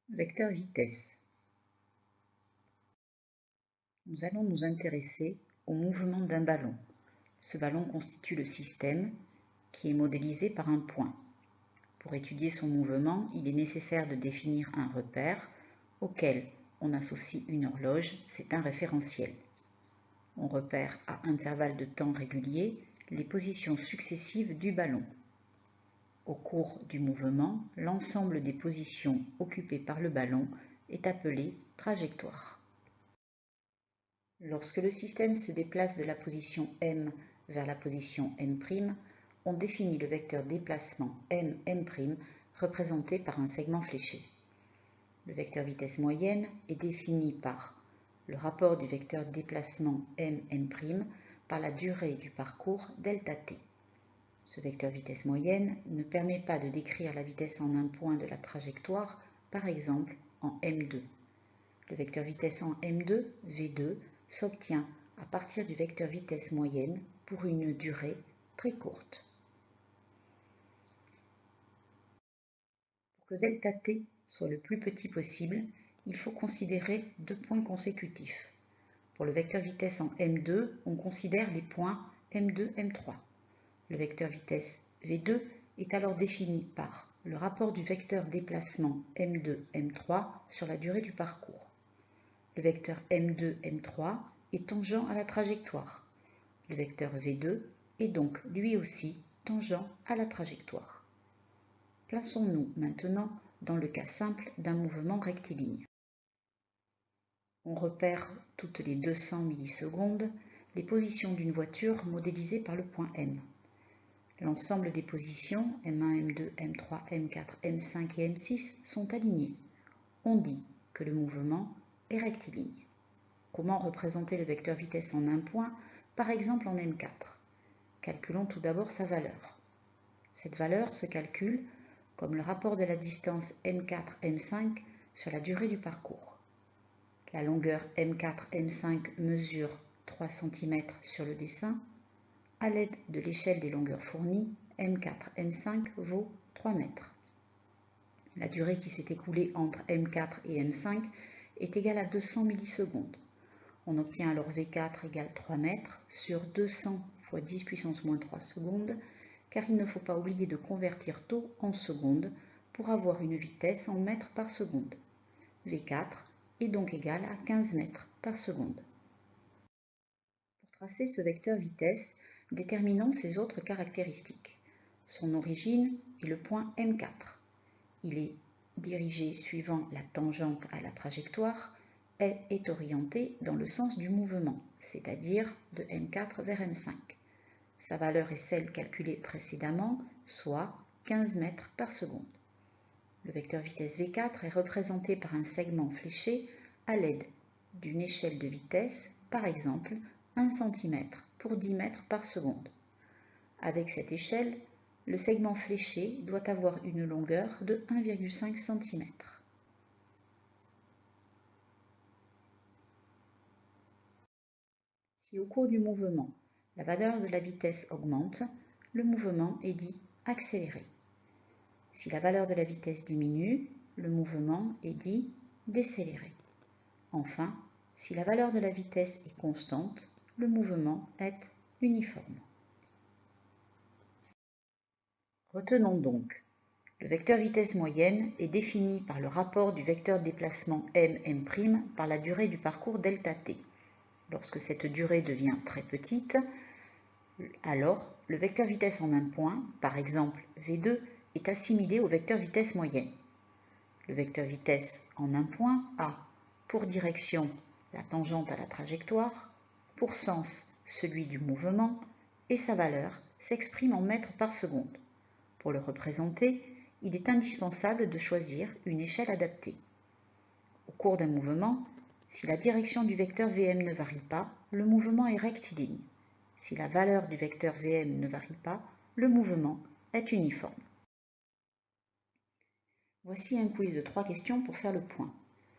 Vecteur vitesse. Nous allons nous intéresser au mouvement d'un ballon. Ce ballon constitue le système qui est modélisé par un point. Pour étudier son mouvement, il est nécessaire de définir un repère auquel on associe une horloge, c'est un référentiel. On repère à intervalles de temps réguliers les positions successives du ballon. Au cours du mouvement, l'ensemble des positions occupées par le ballon est appelé trajectoire. Lorsque le système se déplace de la position M vers la position M', on définit le vecteur déplacement M', représenté par un segment fléché. Le vecteur vitesse moyenne est défini par le rapport du vecteur déplacement M', par la durée du parcours ΔT. Ce vecteur vitesse moyenne ne permet pas de décrire la vitesse en un point de la trajectoire, par exemple en M2. Le vecteur vitesse en M2, V2, s'obtient à partir du vecteur vitesse moyenne pour une durée très courte. Pour que ΔT soit le plus petit possible, il faut considérer deux points consécutifs. Pour le vecteur vitesse en M2, on considère les points M2, M3. Le vecteur vitesse V2 est alors défini par le rapport du vecteur déplacement M2, M3 sur la durée du parcours. Le vecteur M2, M3 est tangent à la trajectoire. Le vecteur V2 est donc lui aussi tangent à la trajectoire. Plaçons-nous maintenant dans le cas simple d'un mouvement rectiligne. On repère toutes les 200 millisecondes les positions d'une voiture modélisée par le point M. L'ensemble des positions M1, M2, M3, M4, M5 et M6 sont alignées. On dit que le mouvement est rectiligne. Comment représenter le vecteur vitesse en un point, par exemple en M4? Calculons tout d'abord sa valeur. Cette valeur se calcule comme le rapport de la distance M4-M5 sur la durée du parcours. La longueur M4-M5 mesure 3 cm sur le dessin. À l'aide de l'échelle des longueurs fournies, M4-M5 vaut 3 mètres. La durée qui s'est écoulée entre M4 et M5 est égale à 200 millisecondes. On obtient alors V4 égale 3 mètres sur 200 fois 10 puissance moins 3 secondes, car il ne faut pas oublier de convertir taux en secondes pour avoir une vitesse en mètres par seconde. V4 est donc égal à 15 mètres par seconde. Pour tracer ce vecteur vitesse, déterminons ses autres caractéristiques. Son origine est le point M4. Il est dirigé suivant la tangente à la trajectoire et est orienté dans le sens du mouvement, c'est-à-dire de M4 vers M5. Sa valeur est celle calculée précédemment, soit 15 mètres par seconde. Le vecteur vitesse V4 est représenté par un segment fléché à l'aide d'une échelle de vitesse, par exemple 1 cm pour 10 mètres par seconde. Avec cette échelle, le segment fléché doit avoir une longueur de 1,5 cm. Si au cours du mouvement, la valeur de la vitesse augmente, le mouvement est dit accéléré. Si la valeur de la vitesse diminue, le mouvement est dit décéléré. Enfin, si la valeur de la vitesse est constante, le mouvement est uniforme. Retenons donc, le vecteur vitesse moyenne est défini par le rapport du vecteur déplacement M', par la durée du parcours ΔT. Lorsque cette durée devient très petite, alors le vecteur vitesse en un point, par exemple V2, est assimilé au vecteur vitesse moyenne. Le vecteur vitesse en un point a pour direction la tangente à la trajectoire, pour sens celui du mouvement, et sa valeur s'exprime en mètres par seconde. Pour le représenter, il est indispensable de choisir une échelle adaptée. Au cours d'un mouvement, si la direction du vecteur Vm ne varie pas, le mouvement est rectiligne. Si la valeur du vecteur Vm ne varie pas, le mouvement est uniforme. Voici un quiz de 3 questions pour faire le point.